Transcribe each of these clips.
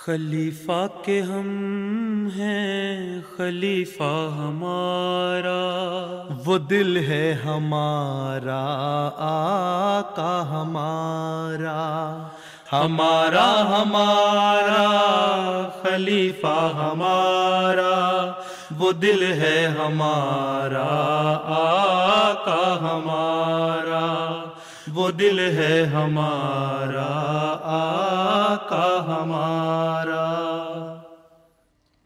خلیفہ کے ہم ہیں خلیفہ ہمارا، وہ دل ہے ہمارا آقا ہمارا، ہمارا ہمارا خلیفہ ہمارا، وہ دل ہے ہمارا آقا ہمارا، وہ دل ہے ہمارا آقا ہمارا۔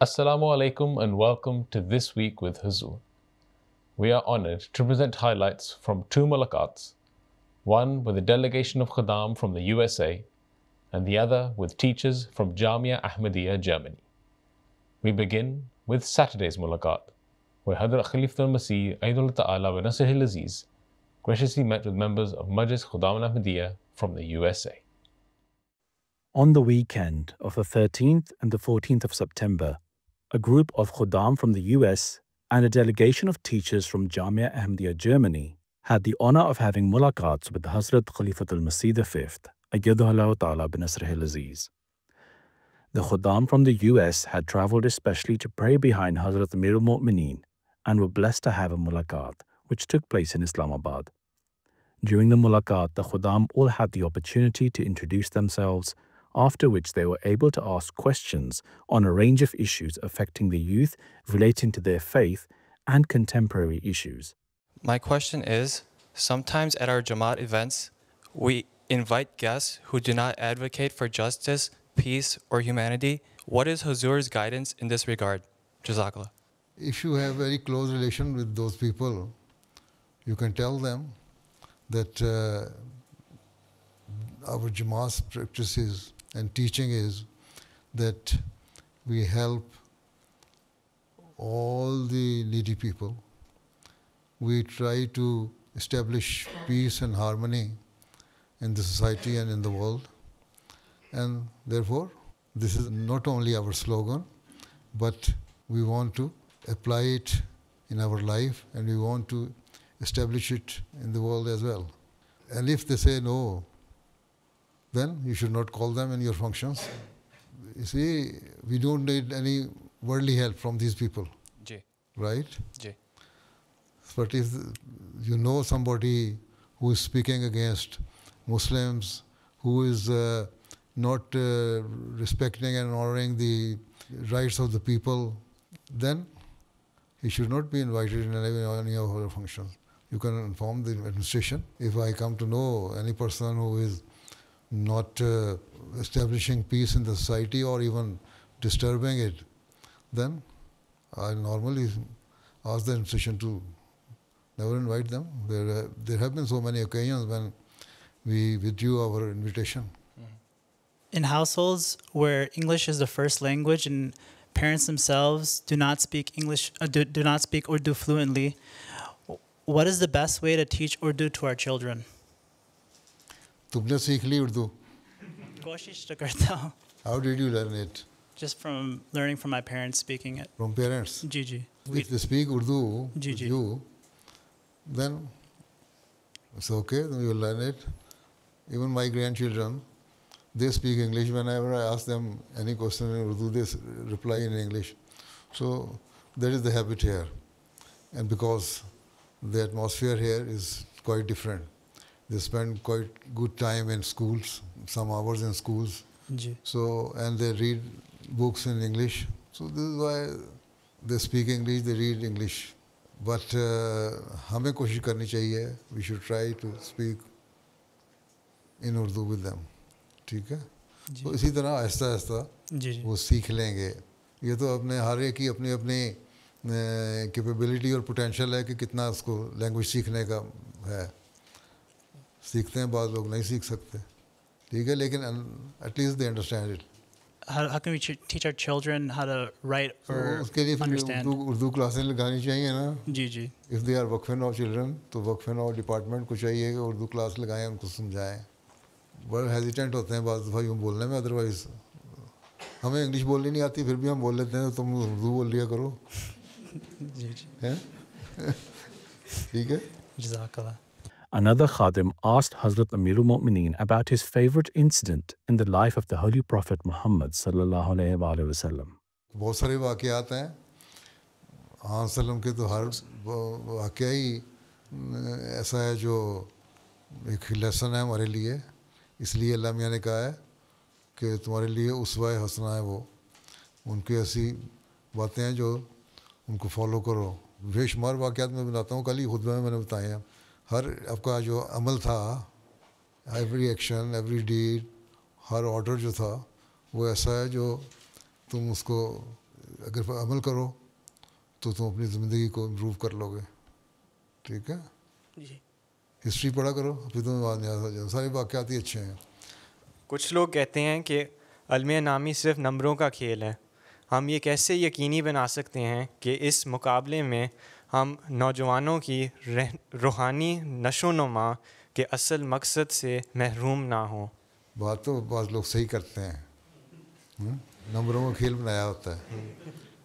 Assalamu alaikum and welcome to This Week with Huzur. We are honored to present highlights from two mulaqats, one with a delegation of Khaddam from the USA and the other with teachers from Jamia Ahmadiyya, Germany. We begin with Saturday's mulaqat, where Hadrat Khalifatul Masih Aidullah Ta'ala wa Nasrihil Aziz graciously met with members of Majlis Khaddam Ahmadiyya from the USA. On the weekend of the 13th and the 14th of September, a group of Khuddam from the US and a delegation of teachers from Jamia Ahmadiyya, Germany, had the honor of having mulaqats with Hazrat Khalifatul Masih V, Ayyadahullah Ta'ala bi Nasrihil Aziz. The Khuddam from the US had traveled especially to pray behind Hazrat Amir al-Mu'mineen and were blessed to have a mulaqat, which took place in Islamabad. During the mulaqat, the Khuddam all had the opportunity to introduce themselves, after which they were able to ask questions on a range of issues affecting the youth relating to their faith and contemporary issues. My question is, sometimes at our Jamaat events, we invite guests who do not advocate for justice, peace, or humanity. What is Huzur's guidance in this regard? Jazakallah. If you have very close relation with those people, you can tell them that our Jamaat's practices and teaching is that we help all the needy people. We try to establish peace and harmony in the society and in the world. And therefore, this is not only our slogan, but we want to apply it in our life and we want to establish it in the world as well. And if they say no, then you should not call them in your functions. You see, we don't need any worldly help from these people. Ji. Right? Ji. But if you know somebody who is speaking against Muslims, who is not respecting and honoring the rights of the people, then he should not be invited in any of our functions. You can inform the administration. If I come to know any person who is not establishing peace in the society or even disturbing it, then I normally ask the administration to never invite them. There have been so many occasions when we withdrew our invitation. In households where English is the first language and parents themselves do not speak English, do not speak Urdu fluently, what is the best way to teach Urdu to our children? تم نے سیکھ لی اردو. کوشش تو کرتا ہوں. How did you learn it? Just from learning from my parents speaking it. From parents? G G. If they speak Urdu with you, then it's okay, then you will learn it. Even my grandchildren, they speak English. Whenever I ask them any question in Urdu, they reply in English. So that is the habit here. And because the atmosphere here is quite different. They spend quite good time in schools, some hours in schools. Ji. So, and they read books in English. So this is why they speak English, they read English. But ہمیں کوشش کرنی چاہیے. We should try to speak in Urdu with them. ٹھیک ہے. تو اسی طرح آہستہ آہستہ وہ سیکھ لیں گے. یہ تو اپنے ہر ایک کی اپنی اپنی کیپیبلٹی اور پوٹینشیل ہے کہ کتنا اس کو لینگویج سیکھنے کا ہے. سیکھتے ہیں بعض لوگ نہیں سیکھ سکتے. ٹھیک ہے, لیکن at least they understand it. How can we teach our children how to write or اس کے لیے understand? اردو کلاسیں لگانی چاہیے نا. جی جی. اف دے آر وقف نو چلڈرن تو وقف نو ڈپارٹمنٹ کو چاہیے کہ اردو کلاس لگائیں, ان کو سمجھائیں. بڑے ہیزیٹنٹ ہوتے ہیں بعض دفعہ یوں بولنے میں. ادروائز ہمیں انگلش بولنی نہیں آتی, پھر بھی ہم بول لیتے ہیں تم اردو بول لیا کرو. جی جی. ٹھیک ہے. جزاک اللہ. another Khadim asked Hazrat Amirul Mu'mineen about his favorite incident in the life of the Holy Prophet Muhammad sallallahu alaihi wasallam. بہت سارے واقعات ہیں ہاں وسلم کے، تو ہر واقعہ ہی ایسا ہے جو ایک لیسن ہے ہمارے لیے. اس لیے اللہ میاں نے کہا ہے کہ تمہارے لیے اسوہ حسنہ ہے وہ، ان کی ایسی باتیں ہیں جو ان کو فالو کرو. بے شمار واقعات میں بتاتا ہوں، کل ہی خطبہ میں نے بتائے ہیں. ہر آپ کا جو عمل تھا، ایوری ایکشن، ایوری ڈیڈ، ہر آرڈر جو تھا وہ ایسا ہے جو تم اس کو اگر عمل کرو تو تم اپنی زندگی کو امپروو کر لو گے. ٹھیک ہے، جی. ہسٹری پڑھا کرو، پھر تمہیں بات یاد ہو جائے. سارے واقعات ہی اچھے ہیں. کچھ لوگ کہتے ہیں کہ علم نامی صرف نمبروں کا کھیل ہے. ہم یہ کیسے یقینی بنا سکتے ہیں کہ اس مقابلے میں ہم نوجوانوں کی روحانی نشو و نما کے اصل مقصد سے محروم نہ ہوں؟ بات تو بعض لوگ صحیح کرتے ہیں، نمبروں کا کھیل بنایا ہوتا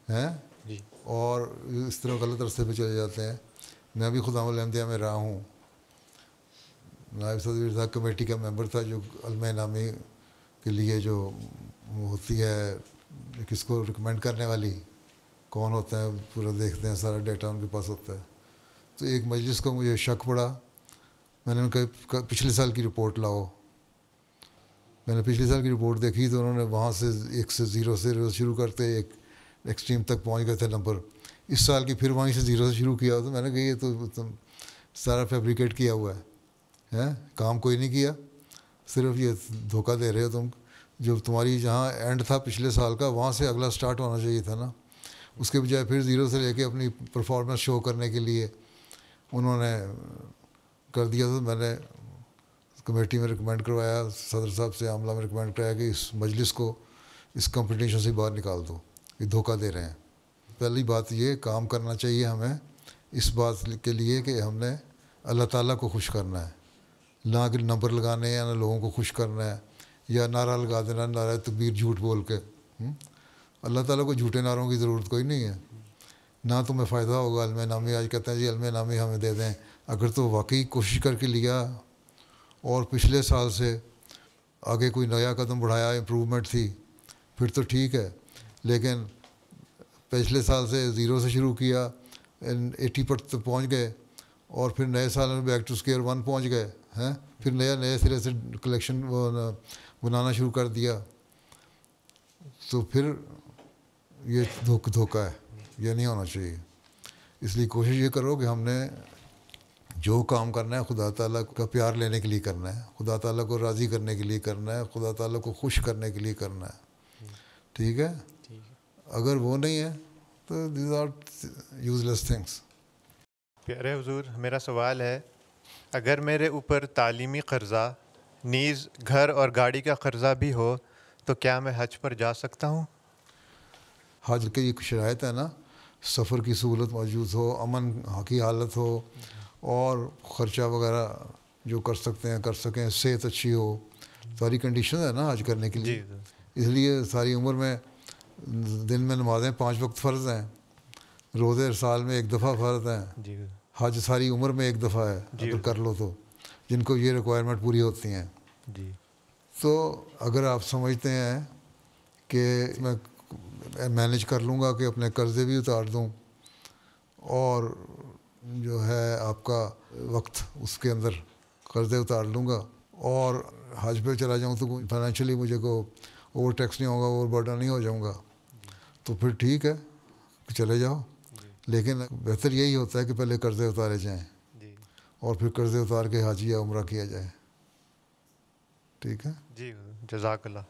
ہے جی. اور اس طرح غلط راستے پہ چلے جاتے ہیں. میں بھی خدام الانبیاء میں رہا ہوں، نائب صدر ارشاد کمیٹی کا ممبر تھا جو علم نامی کے لیے جو ہوتی ہے، کس کو ریکمینڈ کرنے والی کون ہوتا ہے پورا دیکھتے ہیں، سارا ڈیٹا ان کے پاس ہوتا ہے. تو ایک مجلس کو مجھے شک پڑا. میں نے ان کا پچھلے سال کی رپورٹ لاؤ. میں نے پچھلے سال کی رپورٹ دیکھی تو انہوں نے وہاں سے 1 سے 0 سے شروع کرتے ایک ایکسٹریم تک پہنچ گئے تھے نمبر. اس سال کی پھر وہیں سے 0 سے شروع کیا. تو میں نے کہا یہ تو تم سارا فیبریکیٹ کیا ہوا ہے، کام کوئی نہیں کیا، صرف یہ دھوکہ دے رہے ہو تم. جو تمہاری جہاں اینڈ تھا پچھلے سال کا، وہاں سے اگلا سٹارٹ ہونا چاہیے تھا نا. اس کے بجائے پھر 0 سے لے کے اپنی پرفارمنس شو کرنے کے لیے انہوں نے کر دیا. تو میں نے کمیٹی میں ریکمینڈ کروایا، صدر صاحب سے عاملہ میں ریکمینڈ کرایا کہ اس مجلس کو اس کمپٹیشن سے باہر نکال دو، یہ دھوکہ دے رہے ہیں. پہلی بات یہ کام کرنا چاہیے ہمیں اس بات کے لیے کہ ہم نے اللہ تعالیٰ کو خوش کرنا ہے، نہ کہ نمبر لگانے ہیں، نہ لوگوں کو خوش کرنا ہے یا نعرہ لگا دینا، نعرہ تکبیر جھوٹ بول کے. اللہ تعالیٰ کو جھوٹے نعروں کی ضرورت کوئی نہیں ہے، نہ تمہیں فائدہ ہوگا. علم نامی آج کہتے ہیں جی علم نامی ہمیں دے دیں. اگر تو واقعی کوشش کر کے لیا اور پچھلے سال سے آگے کوئی نیا قدم بڑھایا، امپروومنٹ تھی، پھر تو ٹھیک ہے. لیکن پچھلے سال سے 0 سے شروع کیا، 80 پر تک پہنچ گئے اور پھر نئے سال میں بیک ٹو اسکوائر 1 پہنچ گئے ہیں، پھر نئے سرے سے کلیکشن بنانا شروع کر دیا. تو پھر یہ دھوکہ ہے، یہ نہیں ہونا چاہیے. اس لیے کوشش یہ کرو کہ ہم نے جو کام کرنا ہے خدا تعالیٰ کا پیار لینے کے لیے کرنا ہے، خدا تعالیٰ کو راضی کرنے کے لیے کرنا ہے، خدا تعالیٰ کو خوش کرنے کے لیے کرنا ہے. ٹھیک ہے، اگر وہ نہیں ہے تو these are useless things. پیارے حضور، میرا سوال ہے، اگر میرے اوپر تعلیمی قرضہ نیز گھر اور گاڑی کا قرضہ بھی ہو تو کیا میں حج پر جا سکتا ہوں؟ حج کی ایک شرائط ہے نا، سفر کی سہولت موجود ہو، امن کی حالت ہو اور خرچہ وغیرہ جو کر سکتے ہیں کر سکیں، صحت اچھی ہو، ساری کنڈیشن ہے نا حج کرنے کے لیے. اس لیے ساری عمر میں دن میں نمازیں 5 وقت فرض ہیں، روزے سال میں 1 دفعہ فرض ہیں، حج ساری عمر میں 1 دفعہ ہے اگر کر لو تو، جن کو یہ ریکوائرمنٹ پوری ہوتی ہیں. تو اگر آپ سمجھتے ہیں کہ میں مینیج کر لوں گا کہ اپنے قرضے بھی اتار دوں اور جو ہے آپ کا وقت اس کے اندر قرضے اتار لوں گا اور حج پہ چلا جاؤں تو فائنینشلی مجھے کو اوور ٹیکس نہیں ہوگا، اوور برڈن نہیں ہو جاؤں گا، تو پھر ٹھیک ہے چلے جاؤ. لیکن بہتر یہی ہوتا ہے کہ پہلے قرضے اتارے جائیں اور پھر قرضے اتار کے حج یا عمرہ کیا جائے. ٹھیک ہے جی، جزاک اللہ.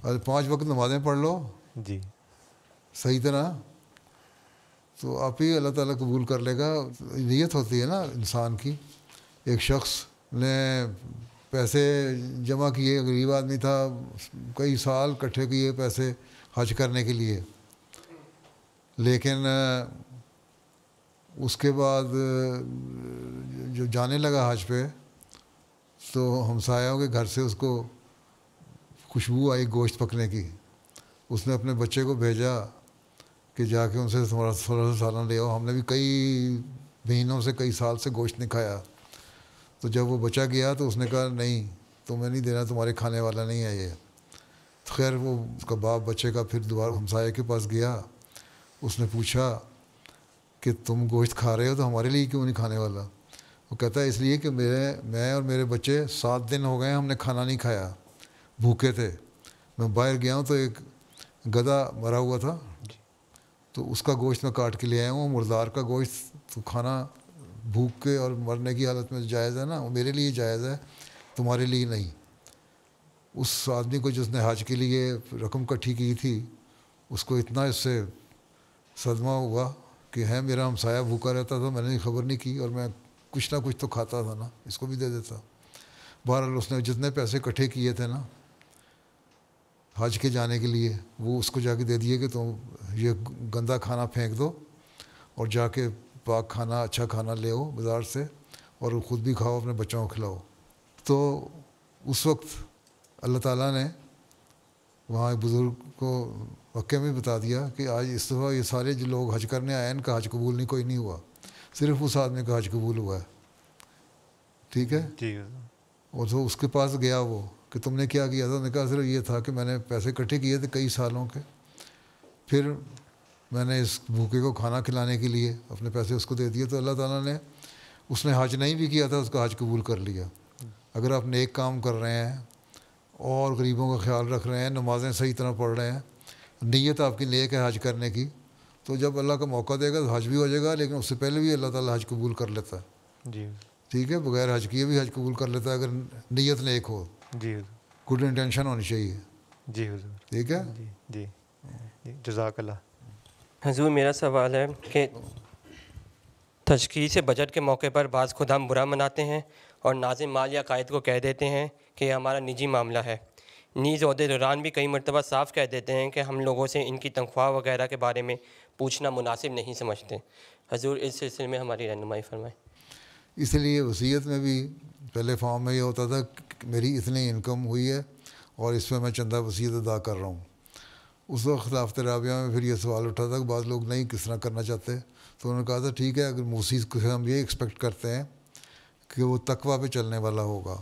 اور 5 وقت نمازیں پڑھ لو جی صحیح طرح، تو آپ ہی اللہ تعالیٰ قبول کر لے گا. نیت ہوتی ہے نا انسان کی. ایک شخص نے پیسے جمع کیے، غریب آدمی تھا، کئی سال اکٹھے کیے پیسے حج کرنے کے لیے، لیکن اس کے بعد جو جانے لگا حج پہ تو ہمسایوں کے گھر سے اس کو خوشبو آئی گوشت پکنے کی. اس نے اپنے بچے کو بھیجا کہ جا کے ان سے تھوڑا سا سالن لے آؤ. ہم نے بھی کئی مہینوں سے کئی سال سے گوشت نہیں کھایا. تو جب وہ بچہ گیا تو اس نے کہا نہیں تمہیں نہیں دینا, تمہارے کھانے والا نہیں ہے یہ. خیر وہ اس کا باپ بچے کا پھر دوبارہ ہمسائے کے پاس گیا, اس نے پوچھا کہ تم گوشت کھا رہے ہو تو ہمارے لیے کیوں نہیں کھانے والا؟ وہ کہتا ہے اس لیے کہ میں اور میرے بچے 7 دن ہو گئے ہیں ہم نے کھانا نہیں کھایا, بھوکے تھے. میں باہر گیا ہوں تو ایک گدھا مرا ہوا تھا, تو اس کا گوشت میں کاٹ کے لے آیا ہوں. مردار کا گوشت تو کھانا بھوک کے اور مرنے کی حالت میں جائز ہے نا, وہ میرے لیے جائز ہے, تمہارے لیے نہیں. اس آدمی کو جس نے حج کے لیے رقم کٹھی کی تھی اس کو اتنا اس سے صدمہ ہوا کہ ہے میرا ہمسایہ بھوکا رہتا تھا, میں نے خبر نہیں کی اور میں کچھ نہ کچھ تو کھاتا تھا نا, اس کو بھی دے دیتا. بہرحال اس نے جتنے پیسے اکٹھے کیے تھے نا حج کے جانے کے لیے, وہ اس کو جا کے دے دیے کہ تم یہ گندا کھانا پھینک دو اور جا کے پاک کھانا اچھا کھانا لے آؤ بازار سے اور خود بھی کھاؤ, اپنے بچوں کو کھلاؤ. تو اس وقت اللہ تعالیٰ نے وہاں ایک بزرگ کو مکے میں بتا دیا کہ آج اس دفعہ یہ سارے جو لوگ حج کرنے آئے ان کا حج قبول نہیں, کوئی نہیں ہوا, صرف اس آدمی کا حج قبول ہوا ہے. ٹھیک ہے جی. اور تو اس کے پاس گیا وہ کہ تم نے کیا کیا تھا؟ انہوں نے کہا صرف یہ تھا کہ میں نے پیسے اکٹھے کیے تھے کئی سالوں کے, پھر میں نے اس بھوکے کو کھانا کھلانے کے لیے اپنے پیسے اس کو دے دیے. تو اللہ تعالیٰ نے, اس نے حج نہیں بھی کیا تھا اس کا حج قبول کر لیا. اگر آپ نیک کام کر رہے ہیں اور غریبوں کا خیال رکھ رہے ہیں, نمازیں صحیح طرح پڑھ رہے ہیں, نیت آپ کی نیک ہے حج کرنے کی, تو جب اللہ کا موقع دے گا تو حج بھی ہو جائے گا. لیکن اس سے پہلے بھی اللہ تعالیٰ حج قبول کر لیتا ہے. جی. ٹھیک ہے, بغیر حج کیے بھی حج قبول کر لیتا ہے اگر نیت نیک ہو. جی. گڈ انٹینشن ہونی چاہیے. جی حضور. ٹھیک ہے. جی جی جی جزاک اللہ. حضور میرا سوال ہے کہ تشخیص بجٹ کے موقع پر بعض خدام برا مناتے ہیں اور ناظم مال یا قائد کو کہہ دیتے ہیں کہ یہ ہمارا نجی معاملہ ہے. نیز عہدے دوران بھی کئی مرتبہ صاف کہہ دیتے ہیں کہ ہم لوگوں سے ان کی تنخواہ وغیرہ کے بارے میں پوچھنا مناسب نہیں سمجھتے. حضور اس سلسلے میں ہماری رہنمائی فرمائیں. اس لیے وصیت میں بھی پہلے فارم میں یہ ہوتا تھا کہ میری اتنی انکم ہوئی ہے اور اس پہ میں چندہ وصیت ادا کر رہا ہوں. اس وقت خلافت رابعہ میں پھر یہ سوال اٹھا تھا کہ بعض لوگ نہیں کس طرح کرنا چاہتے, تو انہوں نے کہا تھا ٹھیک ہے اگر موسی سے ہم یہ ایکسپیکٹ کرتے ہیں کہ وہ تقویٰ پہ چلنے والا ہوگا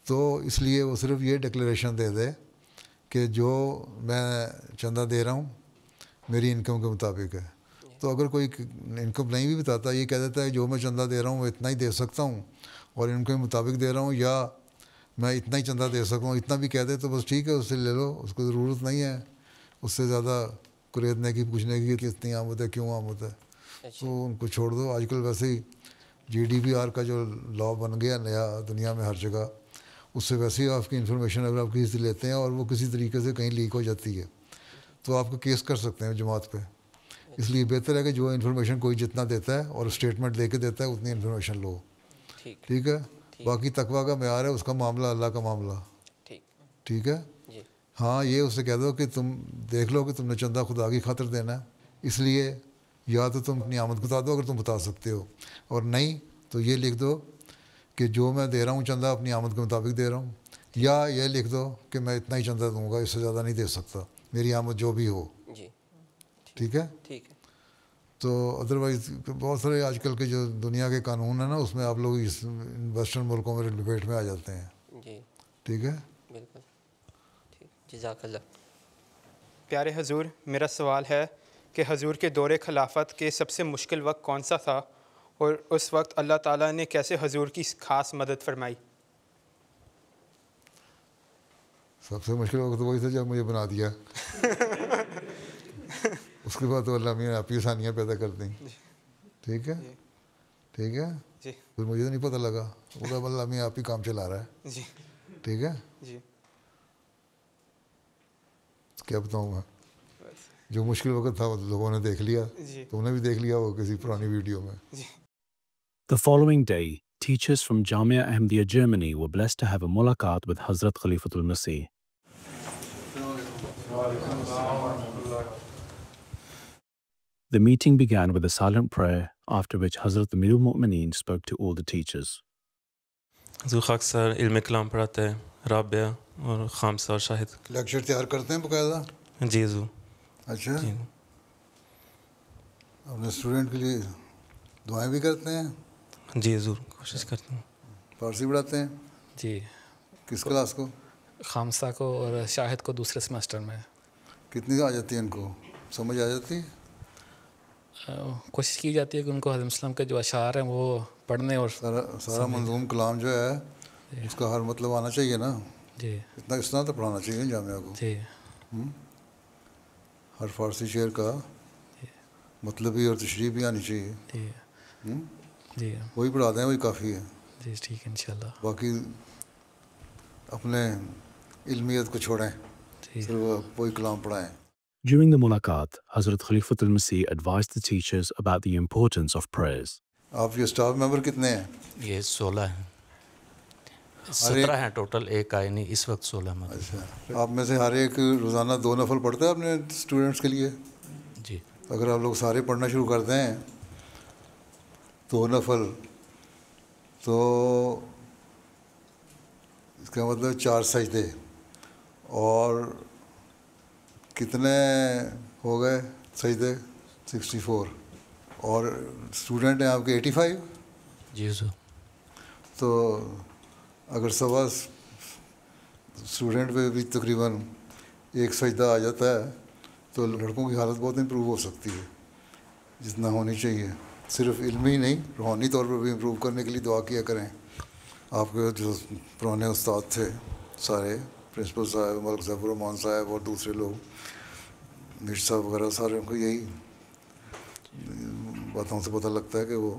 تو اس لیے وہ صرف یہ ڈکلیریشن دے دے کہ جو میں چندہ دے رہا ہوں میری انکم کے مطابق ہے. تو اگر کوئی انکم نہیں بھی بتاتا, یہ کہہ دیتا ہے جو میں چندہ دے رہا ہوں وہ اتنا ہی دے سکتا ہوں اور انکم کے مطابق دے رہا ہوں, یا میں اتنا ہی چندہ دے سکتا ہوں, اتنا بھی کہہ دے تو بس ٹھیک ہے اس سے لے لو, اس کو ضرورت نہیں ہے اس سے زیادہ قریدنے کی, پوچھنے کی کہ اتنی آمد ہے کیوں آمد ہے, تو ان کو چھوڑ دو. آج کل ویسے ہی GDPR کا جو لا بن گیا نیا دنیا میں ہر جگہ, اس سے ویسے ہی آپ کی انفارمیشن اگر آپ کسی سے لیتے ہیں اور وہ کسی طریقے سے کہیں لیک ہو جاتی ہے تو آپ کو کیس کر سکتے ہیں جماعت پہ. اس لیے بہتر ہے کہ جو انفارمیشن کوئی جتنا دیتا ہے اور اسٹیٹمنٹ دے کے دیتا ہے اتنی انفارمیشن لو. ٹھیک ہے. باقی تقویٰ کا معیار ہے, اس کا معاملہ اللہ کا معاملہ. ٹھیک ہے. ہاں یہ اس سے کہہ دو کہ تم دیکھ لو کہ تم نے چندہ خدا کی خاطر دینا ہے, اس لیے یا تو تم اپنی آمد بتا دو اگر تم بتا سکتے ہو, اور نہیں تو یہ لکھ دو کہ جو میں دے رہا ہوں چندہ اپنی آمد کے مطابق دے رہا ہوں, یا یہ لکھ دو کہ میں اتنا ہی چندہ دوں گا, اس سے زیادہ نہیں دے سکتا, میری آمد جو بھی ہو. ٹھیک ہے. تو ادروائز بہت سارے آج کل کے جو دنیا کے قانون ہیں نا اس میں آپ لوگ اس ویسٹرن ملکوں میں ڈبیٹ میں آ جاتے ہیں. ٹھیک ہے. بالکل. جزاک اللہ. پیارے حضور میرا سوال ہے کہ حضور کے دور خلافت کے سب سے مشکل وقت کون سا تھا اور اس وقت اللہ تعالیٰ نے کیسے حضور کی خاص مدد فرمائی؟ سب سے مشکل وقت وہی تھا جب مجھے بنا دیا. اس کے بعد تو اللہ میاں آپ کی آسانیاں پیدا کر دیں. ٹھیک ہے. ٹھیک ہے. پھر مجھے تو نہیں پتہ لگا, وہ اللہ میاں آپ ہی کام چلا رہا ہے. ٹھیک ہے. کیا بتاؤں میں, جو مشکل وقت تھا وہ لوگوں نے دیکھ لیا, تم نے بھی دیکھ لیا وہ کسی پرانی ویڈیو میں. The following day, teachers from Jamia Ahmadiyya Germany were blessed to have a mulaqat with Hazrat Khalifatul Masih. The meeting began with a silent prayer, after which Hazrat Amirul Mu'mineen spoke to all the teachers. حضور خاک سر علم کلام پڑھاتے ہیں, رابعہ اور خامسہ اور شاہد. Lecture تیار کرتے ہیں باقاعدہ؟ جی حضور. اچھا. اپنے اسٹوڈنٹ کے لیے دعائیں بھی کرتے ہیں؟ جی حضور کوشش کرتا ہوں. فارسی پڑھاتے ہیں؟ جی. کس کلاس کو؟ خامسہ کو اور شاہد کو دوسرے سیمسٹر میں. کتنی آ جاتی ہے ان کو؟ سمجھ آ جاتی ہے؟ کوشش کی جاتی ہے کہ ان کو حضرت وسلم کے جو اشعار ہیں وہ پڑھنے اور سارا منظوم کلام جو ہے اس کا ہر مطلب آنا چاہیے نا. جی. اتنا اس طرح تو پڑھانا چاہیے جامعہ کو. جی. ہر فارسی شعر کا مطلب بھی اور تشریح بھی آنی چاہیے. جی. جی. وہی پڑھا دیں وہی کافی ہے. جی ٹھیک ہے انشاءاللہ. باقی اپنے علمیت کو چھوڑیں, صرف وہی کلام پڑھائیں. During the mulaqat, Hazrat Khalifatul Masih advised the teachers about the importance of prayers. آپ کے اسٹاف ممبر کتنے ہیں؟ یہ 16 ہیں. 17 ہیں ٹوٹل, ایک آئے نہیں اس وقت 16 میں. اچھا, آپ میں سے ہر ایک روزانہ 2 نفل پڑھتا ہے اپنے اسٹوڈنٹس کے لیے؟ جی. اگر آپ لوگ سارے پڑھنا شروع کر دیں 2 نفل تو اس کا مطلب 4 سجدے, اور کتنے ہو گئے سجدے؟ 64. اور اسٹوڈنٹ ہیں آپ کے 85. جی سر. تو اگر سوا اسٹوڈنٹ پہ بھی تقریباً 1 سجدہ آ جاتا ہے تو لڑکوں کی حالت بہت امپروو ہو سکتی ہے, جتنا ہونی چاہیے. صرف علمی ہی نہیں, روحانی طور پر بھی امپروو کرنے کے لیے دعا کیا کریں. آپ کے جو پرانے استاد تھے سارے, پرنسپل صاحب, ملک ظفر الرحمان صاحب اور دوسرے لوگ, مرزا صاحب وغیرہ, سارے ان کو یہی باتوں سے پتہ لگتا ہے کہ وہ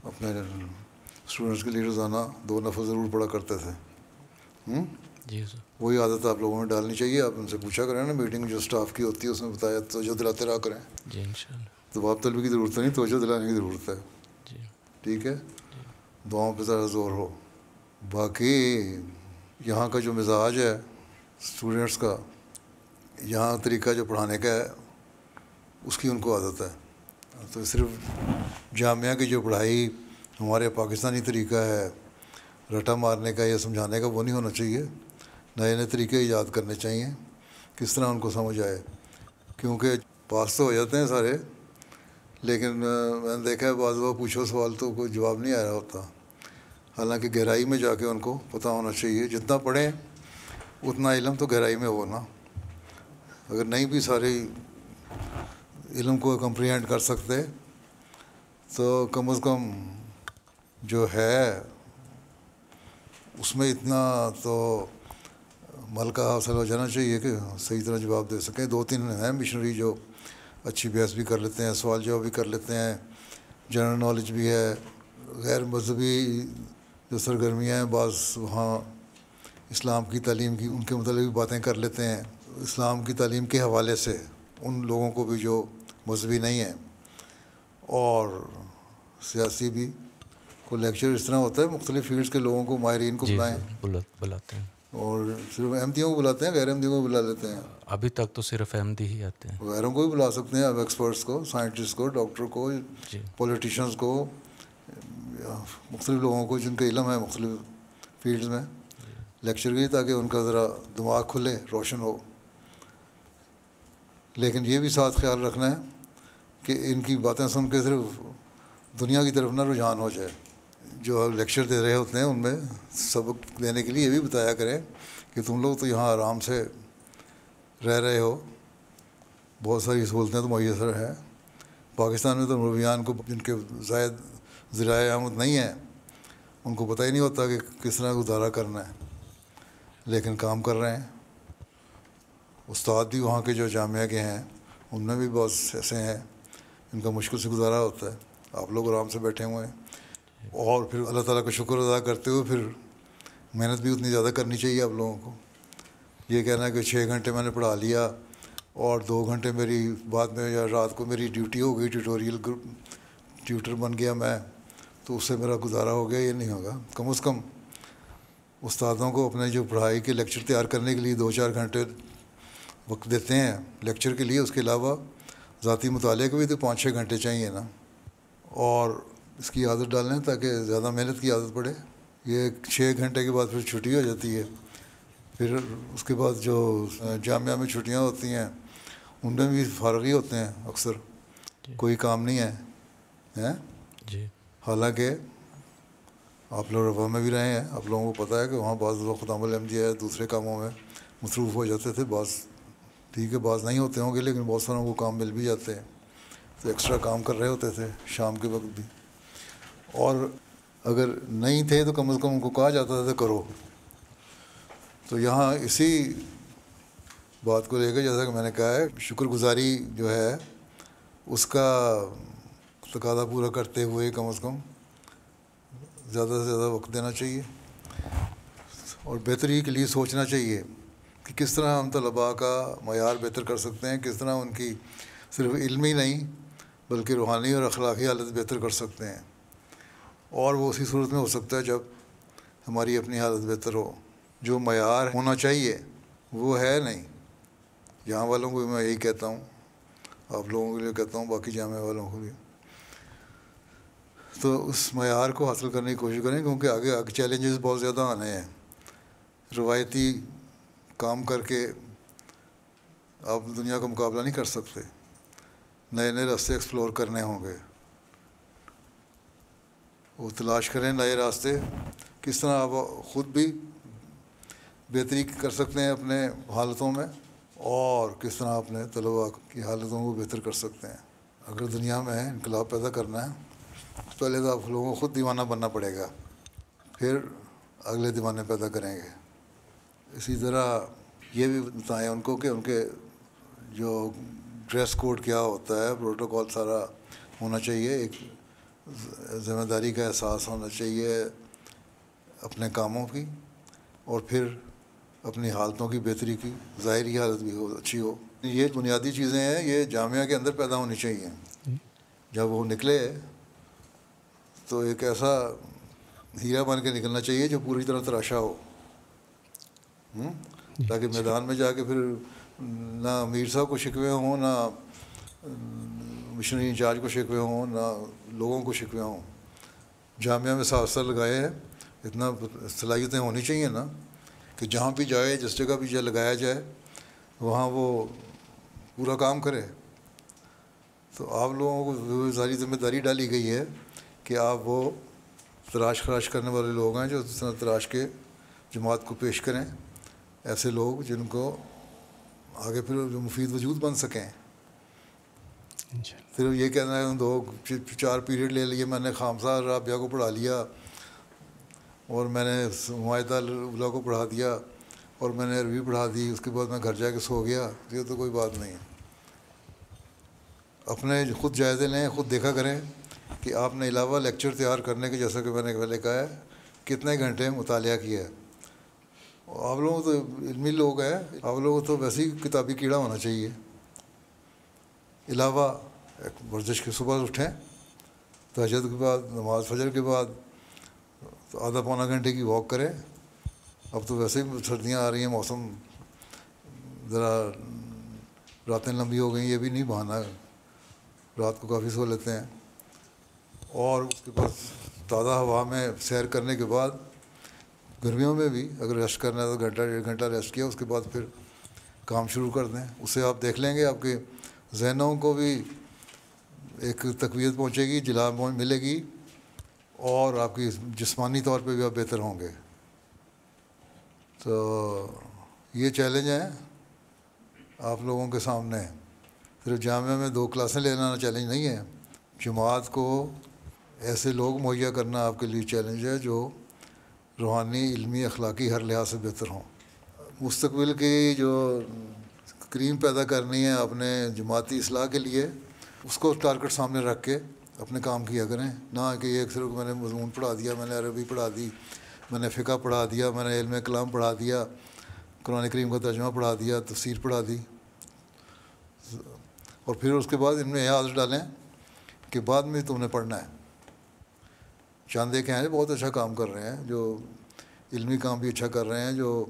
اپنے اسٹوڈنٹس کے لیے روزانہ 2 نفل ضرور پڑھا کرتے تھے. جی سر. وہی عادت آپ لوگوں میں ڈالنی چاہیے. آپ ان سے پوچھا کریں نا, میٹنگ جو اسٹاف کی ہوتی ہے اس میں بتایا, توجہ دلاتے رہا کریں. جی انشاءاللہ. دباؤ طلبی کی ضرورت نہیں, توجہ دلانے کی ضرورت ہے. جی ٹھیک ہے, دعاؤں پہ ذرا زور ہو. باقی یہاں کا جو مزاج ہے اسٹوڈنٹس کا, یہاں طریقہ جو پڑھانے کا ہے اس کی ان کو عادت ہے. تو صرف جامعہ کی جو پڑھائی ہمارے پاکستانی طریقہ ہے رٹا مارنے کا یا سمجھانے کا, وہ نہیں ہونا چاہیے. نئے نئے طریقے ایجاد کرنے چاہیے, کس طرح ان کو سمجھ آئے. کیونکہ پاس تو ہو جاتے ہیں سارے, لیکن میں نے دیکھا ہے بعض دفعہ پوچھو سوال تو کوئی جواب نہیں آ رہا ہوتا. حالانکہ گہرائی میں جا کے ان کو پتہ ہونا چاہیے. جتنا پڑھیں اتنا علم تو گہرائی میں ہو نا. اگر نہیں بھی سارے علم کو کمپریہینڈ کر سکتے تو کم از کم جو ہے اس میں اتنا تو ملکہ حاصل ہو جانا چاہیے کہ صحیح طرح جواب دے سکیں. 2-3 ہیں مشنری جو اچھی بحث بھی کر لیتے ہیں, سوال جواب بھی کر لیتے ہیں, جنرل نالج بھی ہے. غیر مذہبی جو سرگرمیاں ہیں بعض وہاں اسلام کی تعلیم کی ان کے متعلق بھی باتیں کر لیتے ہیں, اسلام کی تعلیم کے حوالے سے ان لوگوں کو بھی جو مذہبی نہیں ہیں. اور سیاسی بھی کوئی لیکچر اس طرح ہوتا ہے, مختلف فیلڈس کے لوگوں کو, ماہرین کو بلائیں, بلاتے ہیں. اور صرف احمدیوں کو بلاتے ہیں, غیر احمدیوں کو بلا لیتے ہیں. ابھی تک تو صرف احمدی ہی آتے ہیں. غیروں کو بھی بلا سکتے ہیں, اب ایکسپرٹس کو, سائنٹسٹ کو, ڈاکٹر کو, پولیٹیشنز کو, مختلف لوگوں کو جن کا علم ہے مختلف فیلڈز میں, لیکچر کی, تاکہ ان کا ذرا دماغ کھلے, روشن ہو. لیکن یہ بھی ساتھ خیال رکھنا ہے کہ ان کی باتیں سن کے صرف دنیا کی طرف نہ رجحان ہو جائے. جو لیکچر دے رہے ہوتے ہیں ان میں سبق دینے کے لیے یہ بھی بتایا کریں کہ تم لوگ تو یہاں آرام سے رہ رہے ہو, بہت ساری سہولتیں تو میسر ہیں. پاکستان میں تو مولویان کو, جن کے زائد ذرائع آمد نہیں ہیں, ان کو پتہ ہی نہیں ہوتا کہ کس طرح گزارا کرنا ہے, لیکن کام کر رہے ہیں. استاد بھی وہاں کے جو جامعہ کے ہیں ان میں بھی بہت ایسے ہیں ان کا مشکل سے گزارا ہوتا ہے. آپ لوگ آرام سے بیٹھے ہوئے ہیں, اور پھر اللہ تعالیٰ کا شکر ادا کرتے ہوئے پھر محنت بھی اتنی زیادہ کرنی چاہیے آپ لوگوں کو. یہ کہنا ہے کہ 6 گھنٹے میں نے پڑھا لیا اور 2 گھنٹے میری بعد میں یا رات کو میری ڈیوٹی ہو گئی, ٹیوٹوریل ٹیوٹر بن گیا میں, تو اس سے میرا گزارا ہو گیا, یہ نہیں ہوگا. کم از کم استادوں کو اپنے جو پڑھائی کے لیکچر تیار کرنے کے لیے 2-4 گھنٹے وقت دیتے ہیں لیکچر کے لیے, اس کے علاوہ ذاتی مطالعے کے بھی تو 5-6 گھنٹے چاہیے نا. اور اس کی عادت ڈالیں تاکہ زیادہ محنت کی عادت پڑے. یہ 6 گھنٹے کے بعد پھر چھٹی ہو جاتی ہے. پھر اس کے بعد جو جامعہ میں چھٹیاں ہوتی ہیں ان میں بھی فارغ ہی ہوتے ہیں اکثر, کوئی کام نہیں ہے. جی حالانکہ آپ لوگ ربا میں بھی رہے ہیں, آپ لوگوں کو پتہ ہے کہ وہاں بعض لوگ خدام الاحمدیہ دوسرے کاموں میں مصروف ہو جاتے تھے. بعض ٹھیک ہے بعض نہیں ہوتے ہوں گے, لیکن بہت ساروں کو کام مل بھی جاتے ہیں, تو ایکسٹرا کام کر رہے ہوتے تھے شام کے وقت بھی. اور اگر نہیں تھے تو کم از کم ان کو کہا جاتا تھا کرو. تو یہاں اسی بات کو لے کے جیسا کہ میں نے کہا ہے, شکر گزاری جو ہے اس کا تقاضا پورا کرتے ہوئے کم از کم زیادہ سے زیادہ وقت دینا چاہیے, اور بہتری کے لیے سوچنا چاہیے کہ کس طرح ہم طلباء کا معیار بہتر کر سکتے ہیں, کس طرح ان کی صرف علمی نہیں بلکہ روحانی اور اخلاقی حالت بہتر کر سکتے ہیں. اور وہ اسی صورت میں ہو سکتا ہے جب ہماری اپنی حالت بہتر ہو. جو معیار ہونا چاہیے وہ ہے نہیں. یہاں والوں کو بھی میں یہی کہتا ہوں, آپ لوگوں کے لیے کہتا ہوں, باقی جامعہ والوں کو بھی, تو اس معیار کو حاصل کرنے کی کوشش کریں, کیونکہ آگے چیلنجز بہت زیادہ آنے ہیں. روایتی کام کر کے آپ دنیا کا مقابلہ نہیں کر سکتے, نئے نئے راستے ایکسپلور کرنے ہوں گے. وہ تلاش کریں نئے راستے, کس طرح آپ خود بھی بہتری کر سکتے ہیں اپنے حالتوں میں, اور کس طرح اپنے طلباء کی حالتوں کو بہتر کر سکتے ہیں. اگر دنیا میں انقلاب پیدا کرنا ہے پہلے تو آپ لوگوں کو خود دیوانہ بننا پڑے گا, پھر اگلے دیوانے پیدا کریں گے. اسی طرح یہ بھی بتائیں ان کو کہ ان کے جو ڈریس کوڈ کیا ہوتا ہے, پروٹوکول سارا ہونا چاہیے, ایک ذمہ داری کا احساس ہونا چاہیے اپنے کاموں کی, اور پھر اپنی حالتوں کی بہتری کی ظاہری حالت بھی ہو اچھی ہو. یہ بنیادی چیزیں ہیں, یہ جامعہ کے اندر پیدا ہونی چاہیے. جب وہ نکلے تو ایک ایسا ہیرا بن کے نکلنا چاہیے جو پوری طرح تراشا ہو, تاکہ میدان میں جا کے پھر نہ امیر صاحب کو شکوے ہوں, نہ مشنری انچارج کو شکوے ہوں, نہ لوگوں کو شکوے ہوں. جامعہ میں 7 سال لگائے ہیں, اتنا صلاحیتیں ہونی چاہیے نا کہ جہاں بھی جائے, جس جگہ بھی لگایا جائے, وہاں وہ پورا کام کرے. تو آپ لوگوں کو ساری ذمہ داری ڈالی گئی ہے کہ آپ وہ تراش خراش کرنے والے لوگ ہیں جو اس طرح تراش کے جماعت کو پیش کریں, ایسے لوگ جن کو آگے پھر جو مفید وجود بن سکیں. صرف یہ کہنا ہے 2-4 پیریڈ لے لیے میں نے, خامسہ رابعہ کو پڑھا لیا, اور میں نے معاہدہ اولا کو پڑھا دیا, اور میں نے عربی پڑھا دی, اس کے بعد میں گھر جا کے سو گیا, یہ تو کوئی بات نہیں ہے. اپنے خود جائزے لیں, خود دیکھا کریں کہ آپ نے علاوہ لیکچر تیار کرنے کے, جیسا کہ میں نے پہلے کہا ہے, کتنے گھنٹے مطالعہ کیا ہے. آپ لوگ تو علمی لوگ ہیں, آپ لوگوں کو تو ویسے ہی کتابی کیڑا ہونا چاہیے. علاوہ ورزش کے صبح اٹھیں, تہجد کے بعد, نماز فجر کے بعد تو آدھا پونا گھنٹے کی واک کریں. اب تو ویسے ہی سردیاں آ رہی ہیں, موسم ذرا راتیں لمبی ہو گئیں, یہ بھی نہیں بہانا ہے, رات کو کافی سو لیتے ہیں. اور اس کے بعد تازہ ہوا میں سیر کرنے کے بعد, گرمیوں میں بھی اگر ریسٹ کرنا ہے تو 1-1.5 گھنٹہ ریسٹ کیا, اس کے بعد پھر کام شروع کر دیں. اس سے آپ دیکھ لیں گے آپ کے ذہنوں کو بھی ایک تقویت پہنچے گی, جلا ملے گی, اور آپ کی جسمانی طور پہ بھی آپ بہتر ہوں گے. تو یہ چیلنج ہیں آپ لوگوں کے سامنے. صرف جامعہ میں 2 کلاسیں لینا چیلنج نہیں ہے, جماعت کو ایسے لوگ مہیا کرنا آپ کے لیے چیلنج ہے جو روحانی, علمی, اخلاقی ہر لحاظ سے بہتر ہوں. مستقبل کی جو کریم پیدا کرنی ہے اپنے جماعتی اصلاح کے لیے, اس کو ٹارگٹ سامنے رکھ کے اپنے کام کیا کریں. نہ کہ یہ صرف میں نے مضمون پڑھا دیا, میں نے عربی پڑھا دی, میں نے فقہ پڑھا دیا, میں نے علم کلام پڑھا دیا, قرآن کریم کا ترجمہ پڑھا دیا, تفسیر پڑھا دی, اور پھر اس کے بعد ان میں یہ عادت ڈالیں کہ بعد میں تم نے پڑھنا ہے. چاند دیکھے ہیں بہت اچھا کام کر رہے ہیں, جو علمی کام بھی اچھا کر رہے ہیں, جو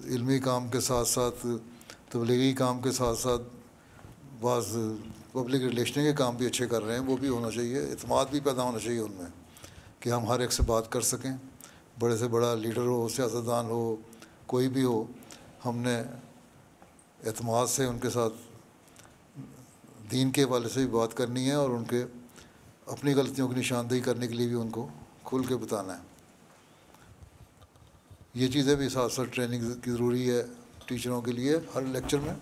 علمی کام کے ساتھ ساتھ تبلیغی کام کے ساتھ ساتھ بعض پبلک ریلیشن کے کام بھی اچھے کر رہے ہیں. وہ بھی ہونا چاہیے, اعتماد بھی پیدا ہونا چاہیے ان میں کہ ہم ہر ایک سے بات کر سکیں, بڑے سے بڑا لیڈر ہو, سیاستدان ہو, کوئی بھی ہو, ہم نے اعتماد سے ان کے ساتھ دین کے حوالے سے بھی بات کرنی ہے, اور ان کے اپنی غلطیوں کی نشاندہی کرنے کے لیے بھی ان کو کھل کے بتانا ہے. یہ چیزیں بھی ساتھ ساتھ ٹریننگ کی ضروری ہے ٹیچروں کے لیے. ہر لیکچر میں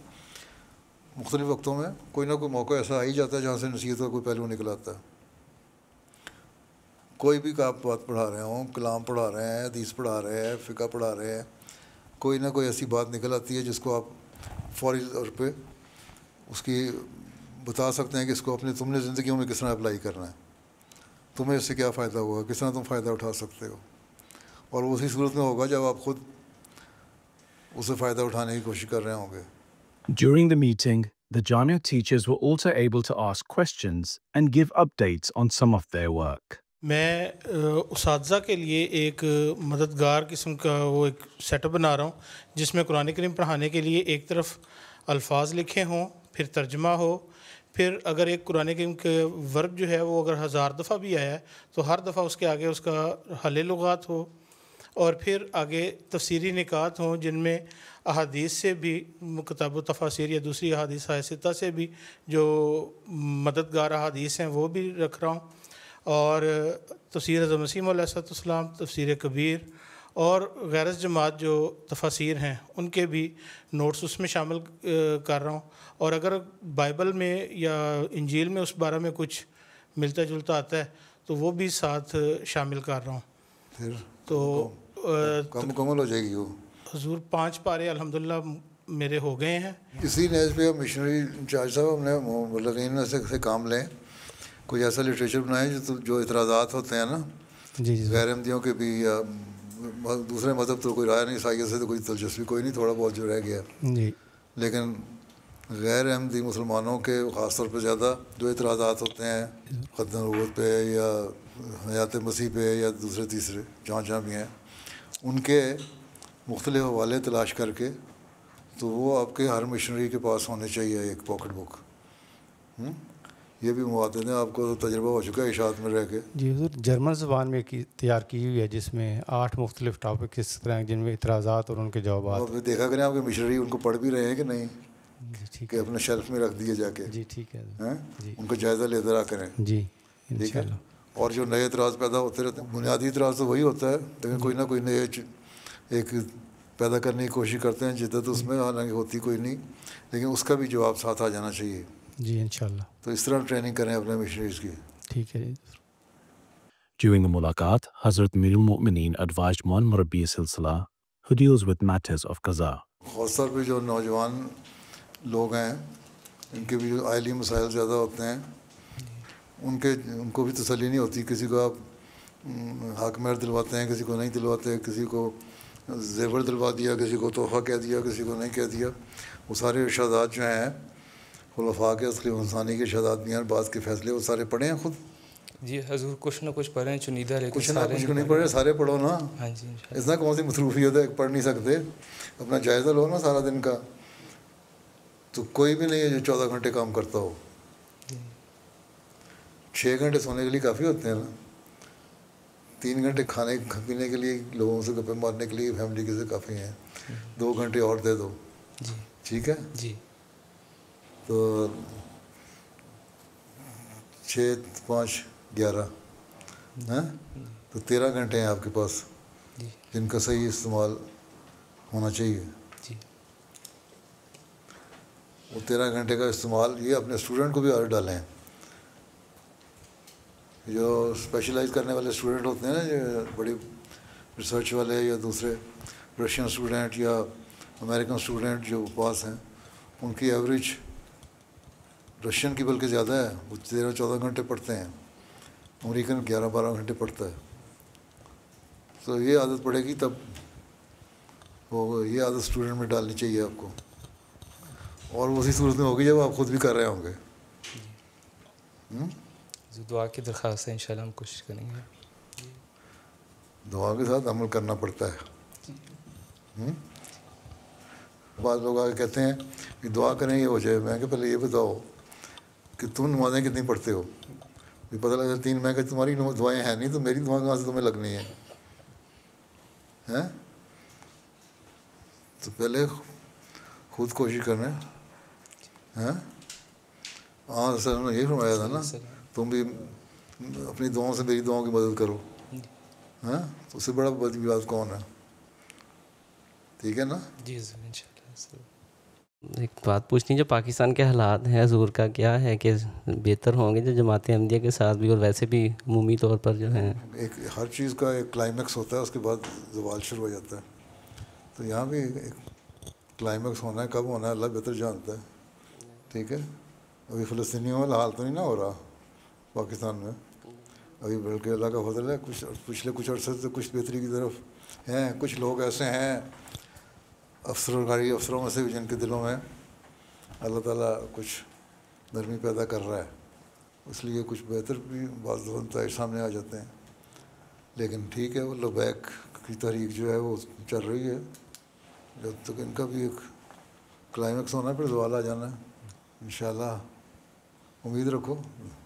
مختلف وقتوں میں کوئی نہ کوئی موقع ایسا آ ہی جاتا ہے جہاں سے نصیحت کا کوئی پہلو نکل آتا ہے. کوئی بھی آپ بات پڑھا رہے ہوں, کلام پڑھا رہے ہیں, حدیث پڑھا رہے ہیں, فقہ پڑھا رہے ہیں, کوئی نہ کوئی ایسی بات نکل آتی ہے جس کو آپ فوری طور پہ اس کی بتا سکتے ہیں کہ اس کو تم نے زندگیوں میں کس طرح اپلائی کرنا ہے, تمہیں اس سے کیا فائدہ ہوا, کس طرح تم فائدہ اٹھا سکتے ہو. اور اسی صورت میں ہوگا جب آپ خود اس سے فائدہ اٹھانے کی کوشش کر رہے ہوں گے. During the meeting, the Jamia teachers were also able to ask questions and give updates on some of their work. میں اساتذہ کے لیے ایک مددگار قسم کا وہ ایک سیٹ اپ بنا رہا ہوں جس میں قرآن کریم پڑھانے کے لیے ایک طرف الفاظ لکھے ہوں, پھر ترجمہ ہو, پھر اگر ایک قرآن کریم کے ورب جو ہے وہ اگر 1000 دفعہ بھی آیا ہے تو ہر دفعہ اس کے آگے اس کا حل لغات ہو, اور پھر آگے تفسیری نکات ہوں جن میں احادیث سے بھی کتاب و تفاسیر یا دوسری احادیث ستہ سے بھی جو مددگار احادیث ہیں وہ بھی رکھ رہا ہوں, اور تفسیر حضرت مسیح علیہ السلام, تفسیر کبیر اور غیر جماعت جو تفاسیر ہیں ان کے بھی نوٹس اس میں شامل کر رہا ہوں. اور اگر بائبل میں یا انجیل میں اس بارے میں کچھ ملتا جلتا آتا ہے تو وہ بھی ساتھ شامل کر رہا ہوں. پھر تو مکمل ہو جائے گی وہ. حضور 5 پارے الحمدللہ میرے ہو گئے ہیں. اسی نیز پہ مشنری انچارج صاحب ہم نے مبلغین سے کام لیں, کوئی ایسا لٹریچر بنائے جو اعتراضات ہوتے ہیں نا غیر احمدیوں کے بھی, یا دوسرے مذہب تو کوئی رائے نہیں, عیسائیت سے تو کوئی دلچسپی کوئی نہیں, تھوڑا بہت جو رہ گیا, لیکن غیر احمدی مسلمانوں کے خاص طور پہ زیادہ جو اعتراضات ہوتے ہیں ختم نبوت پہ یا حیات مسیح پہ یا دوسرے تیسرے جہاں بھی ہیں, ان کے مختلف حوالے تلاش کر کے تو وہ آپ کے ہر مشنری کے پاس ہونے چاہیے ایک پاکٹ بک. یہ بھی مواد ہیں, آپ کو تجربہ ہو چکا ہے اشاعت میں رہ کے. جی حضور, جرمن زبان میں تیار کی ہوئی ہے جس میں 8 مختلف ٹاپک اس طرح جن میں اعتراضات اور ان کے جوابات. اور دیکھا کریں آپ کے مشنری ان کو پڑھ بھی رہے ہیں کہ نہیں, ٹھیک کہ اپنے شیلف میں رکھ دیے جا کے. جی ٹھیک ہے جی, ان کا جائزہ لیتے رہا کریں. جی ٹھیک ہے. اور جو نئے اعتراض پیدا ہوتے رہتے ہیں, بنیادی اعتراض تو وہی ہوتا ہے, لیکن کوئی نہ کوئی نئے ایک پیدا کرنے کی کوشش کرتے ہیں, جدت اس میں حالانکہ ہوتی کوئی نہیں, لیکن اس کا بھی جواب ساتھ آ جانا چاہیے. جی انشاءاللہ. تو اس طرح ٹریننگ کریں اپنے مشنریز کی. ٹھیک ہے. During the mulaqat, Hazrat Mir al-Mu'mineen advised one Murabbi Silsila who deals with matters of qaza. خاص طور پہ جو نوجوان لوگ ہیں ان کے بھی جو آئلی مسائل زیادہ ہوتے ہیں, ان کو بھی تسلی نہیں ہوتی. کسی کو آپ حق مہر دلواتے ہیں, کسی کو نہیں دلواتے, کسی کو زیور دلوا دیا, کسی کو تحفہ کہہ دیا, کسی کو نہیں کہہ دیا. وہ سارے ارشادات جو ہیں خلفاء کے اصلی انسانی کے ارشادات بھی ہیں, بعض کے فیصلے وہ سارے پڑھے ہیں خود. جی حضور کچھ نہ کچھ پڑھیں چنیدہ, لیکن کچھ نہ کچھ نہیں پڑھے, سارے پڑھو نا. ہاں جی, اتنا کون سی مصروفیت ہے پڑھ نہیں سکتے, اپنا جائزہ لو نا سارا دن کا. تو کوئی بھی نہیں ہے جو 14 گھنٹے کام کرتا ہو. 6 گھنٹے سونے کے لیے کافی ہوتے ہیں نا, 3 گھنٹے کھانے پینے کے لیے, لوگوں سے گپے مارنے کے لیے فیملی کے سے کافی ہیں. 2 گھنٹے اور دے دو. جی ٹھیک ہے. جی تو 6 5 11 ہیں, تو 13 گھنٹے ہیں آپ کے پاس جن کا صحیح استعمال ہونا چاہیے. جی وہ 13 گھنٹے کا استعمال یہ اپنے اسٹوڈنٹ کو بھی عادت ڈالیں. جو اسپیشلائز کرنے والے اسٹوڈنٹ ہوتے ہیں نا, جو بڑی ریسرچ والے یا دوسرے رشین اسٹوڈنٹ یا امریکن اسٹوڈنٹ جو پاس ہیں, ان کی ایوریج رشین کی بلکہ زیادہ ہے. وہ 13-14 گھنٹے پڑھتے ہیں, امریکن 11-12 گھنٹے پڑھتا ہے. تو یہ عادت پڑے گی تب وہ یہ عادت اسٹوڈنٹ میں ڈالنی چاہیے آپ کو, اور اسی صورت میں ہوگی جب آپ خود بھی کر رہے ہوں گے. دعا کی درخواست ہے, انشاءاللہ ہم کوشش کریں گے. دعا کے ساتھ عمل کرنا پڑتا ہے. بعض لوگ آگے کہتے ہیں کہ دعا کریں یہ ہو جائے. میں کہ پہلے یہ بتاؤ کہ تم نمازیں کتنی پڑھتے ہو. پتہ لگا 3 میں کہ تمہاری دعائیں ہیں نہیں, تو میری دعا کہاں سے تمہیں لگنی ہے. تو پہلے خود کوشش کرنا ہے. ہاں سر نے یہ فرمایا تھا نا, تم بھی اپنی دعاؤں سے میری دعاؤں کی مدد کرو. ہاں تو اس سے بڑا بڑی بات کون ہے؟ ٹھیک ہے نا؟ جی انشاءاللہ. ایک بات پوچھنی، جو پاکستان کے حالات ہیں حضور کا کیا ہے کہ بہتر ہوں گے جو جماعت احمدیہ کے ساتھ بھی اور ویسے بھی عمومی طور پر جو ہیں؟ ایک ہر چیز کا ایک کلائمیکس ہوتا ہے، اس کے بعد زوال شروع ہو جاتا ہے. تو یہاں بھی ایک کلائمیکس ہونا ہے، کب ہونا ہے اللہ بہتر جانتا ہے. ٹھیک ہے. ابھی فلسطینیوں والا حال تو نہیں نہ ہو رہا پاکستان میں ابھی، بلکہ اللہ کا فضل ہے کچھ پچھلے کچھ عرصے سے کچھ بہتری کی طرف ہیں. کچھ لوگ ایسے ہیں افسروں میں سے بھی جن کے دلوں میں اللہ تعالیٰ کچھ نرمی پیدا کر رہا ہے، اس لیے کچھ بہتر بھی بعض نتائج سامنے آ جاتے ہیں. لیکن ٹھیک ہے، وہ لبیک کی تحریک جو ہے وہ چل رہی ہے، جب تک ان کا بھی ایک کلائمیکس ہونا ہے پھر زوال آ جانا ہے انشاءاللہ. امید رکھو،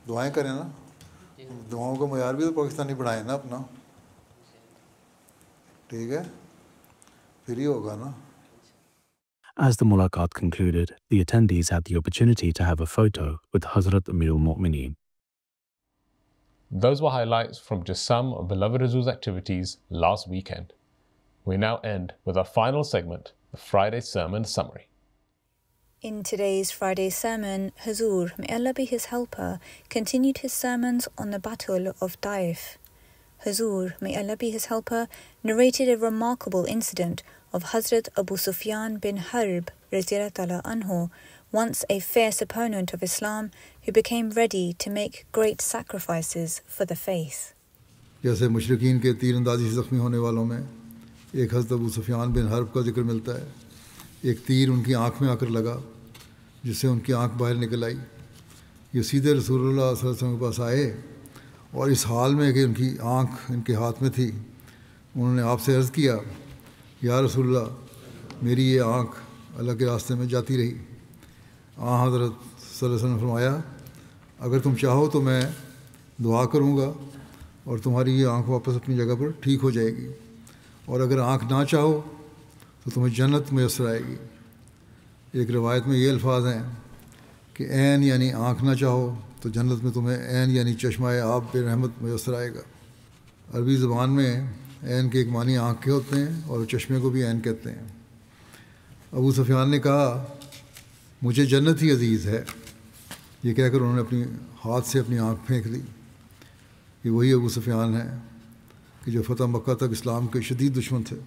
دعائیں کریں نا، دعاؤں کا معیار بھی تو پاکستانی بڑھائیں نا اپنا. ٹھیک ہے، پھر ہی ہوگا نا. As the mulaqat concluded, the attendees had the opportunity to have a photo with Hazrat Amirul Mu'mineen. Those were highlights from just some of Beloved Huzoor's activities last weekend. We now end with our final segment, the Friday Sermon Summary. In today's Friday sermon, Huzoor, may Allah be his helper, continued his sermons on the Battle of Taif. Huzoor, may Allah be his helper, narrated a remarkable incident of Hazrat Abu Sufyan bin Harb radiyallahu anhu, once a fierce opponent of Islam who became ready to make great sacrifices for the faith. جیسے مشرکین کے تیر اندازی سے زخمی ہونے والوں میں ایک حضرت ابو سفیان بن حرب کا ذکر ملتا ہے. ایک تیر ان کی آنکھ میں آ کر لگا جس سے ان کی آنکھ باہر نکل آئی. یہ سیدھے رسول اللہ صلی اللہ علیہ وسلم کے پاس آئے اور اس حال میں کہ ان کی آنکھ ان کے ہاتھ میں تھی، انہوں نے آپ سے عرض کیا، یا رسول اللہ میری یہ آنکھ اللہ کے راستے میں جاتی رہی. حضرت صلی اللہ علیہ وسلم نے فرمایا، اگر تم چاہو تو میں دعا کروں گا اور تمہاری یہ آنکھ واپس اپنی جگہ پر ٹھیک ہو جائے گی، اور اگر آنکھ نہ چاہو تو تمہیں جنت میسر آئے گی. ایک روایت میں یہ الفاظ ہیں کہ عین یعنی آنکھ نہ چاہو تو جنت میں تمہیں عین یعنی چشمہ آب بے رحمت میسر آئے گا. عربی زبان میں عین کے ایک معنی آنکھ کے ہوتے ہیں اور چشمے کو بھی عین کہتے ہیں. ابو سفیان نے کہا، مجھے جنت ہی عزیز ہے. یہ کہہ کر انہوں نے اپنی ہاتھ سے اپنی آنکھ پھینک دی. یہ وہی ابو سفیان ہیں کہ جو فتح مکہ تک اسلام کے شدید دشمن تھے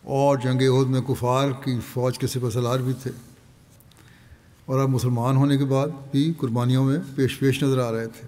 اور جنگ احد میں کفار کی فوج کے سپہ سالار بھی تھے، اور اب مسلمان ہونے کے بعد بھی قربانیوں میں پیش نظر آ رہے تھے.